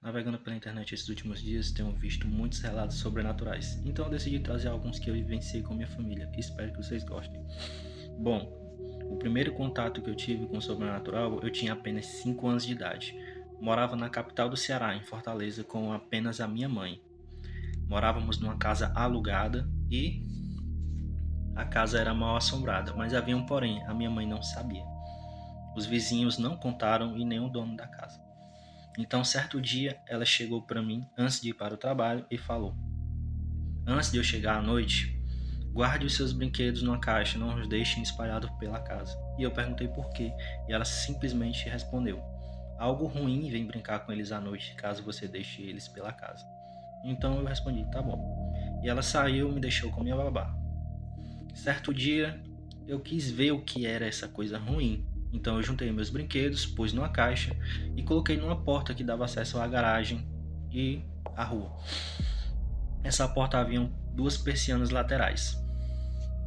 Navegando pela internet esses últimos dias, tenho visto muitos relatos sobrenaturais, então eu decidi trazer alguns que eu vivenciei com minha família. Espero que vocês gostem. Bom, o primeiro contato que eu tive com o sobrenatural, eu tinha apenas 5 anos de idade. Morava na capital do Ceará, em Fortaleza, com apenas a minha mãe. Morávamos numa casa alugada e a casa era mal assombrada, mas havia um porém, a minha mãe não sabia. Os vizinhos não contaram e nem o dono da casa. Então, certo dia, ela chegou para mim antes de ir para o trabalho e falou: Antes de eu chegar à noite, guarde os seus brinquedos numa caixa, não os deixe espalhados pela casa. E eu perguntei por quê, e ela simplesmente respondeu: Algo ruim vem brincar com eles à noite, caso você deixe eles pela casa. Então eu respondi: Tá bom. E ela saiu e me deixou com minha babá. Certo dia, eu quis ver o que era essa coisa ruim. Então eu juntei meus brinquedos, pus numa caixa e coloquei numa porta que dava acesso à garagem e à rua. Nessa porta haviam duas persianas laterais.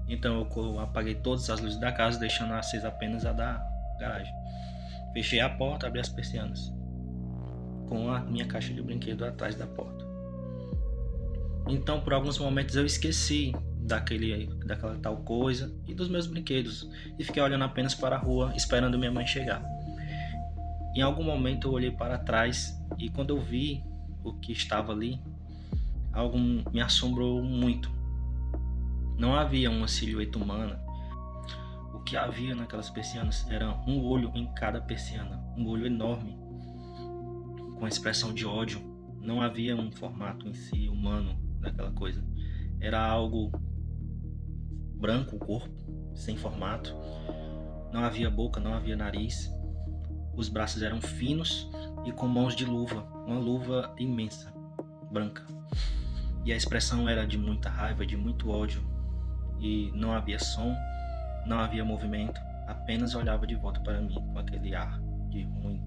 Então eu apaguei todas as luzes da casa, deixando acesa apenas a da garagem. Fechei a porta, abri as persianas, com a minha caixa de brinquedo atrás da porta. Então, por alguns momentos eu esqueci daquela tal coisa e dos meus brinquedos e fiquei olhando apenas para a rua, esperando minha mãe chegar. Em algum momento eu olhei para trás e quando eu vi o que estava ali, algo me assombrou muito. Não havia uma silhueta humana. O que havia naquelas persianas era um olho em cada persiana, um olho enorme, com expressão de ódio. Não havia um formato em si humano naquela coisa. Era algo branco, o corpo, sem formato. Não havia boca, não havia nariz. Os braços eram finos e com mãos de luva, uma luva imensa, branca. E a expressão era de muita raiva, de muito ódio. E não havia som, não havia movimento, apenas olhava de volta para mim com aquele ar de ruim.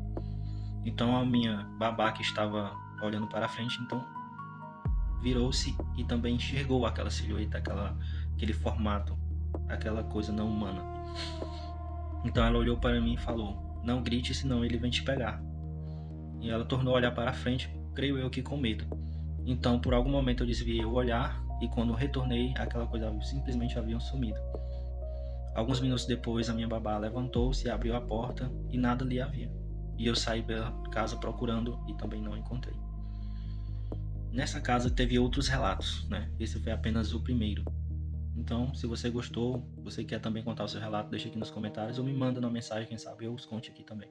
Então a minha babá, que estava olhando para frente, então virou-se e também enxergou aquela silhueta, aquele formato, aquela coisa não humana. Então ela olhou para mim e falou: Não grite, senão ele vem te pegar. E ela tornou a olhar para frente, creio eu que com medo. Então por algum momento eu desviei o olhar e quando retornei, aquela coisa simplesmente havia sumido. Alguns minutos depois, a minha babá levantou-se, abriu a porta e nada ali havia. E eu saí pela casa procurando e também não encontrei. Nessa casa teve outros relatos, né? Esse foi apenas o primeiro. Então, se você gostou, você quer também contar o seu relato, deixa aqui nos comentários ou me manda uma mensagem, quem sabe eu os conte aqui também.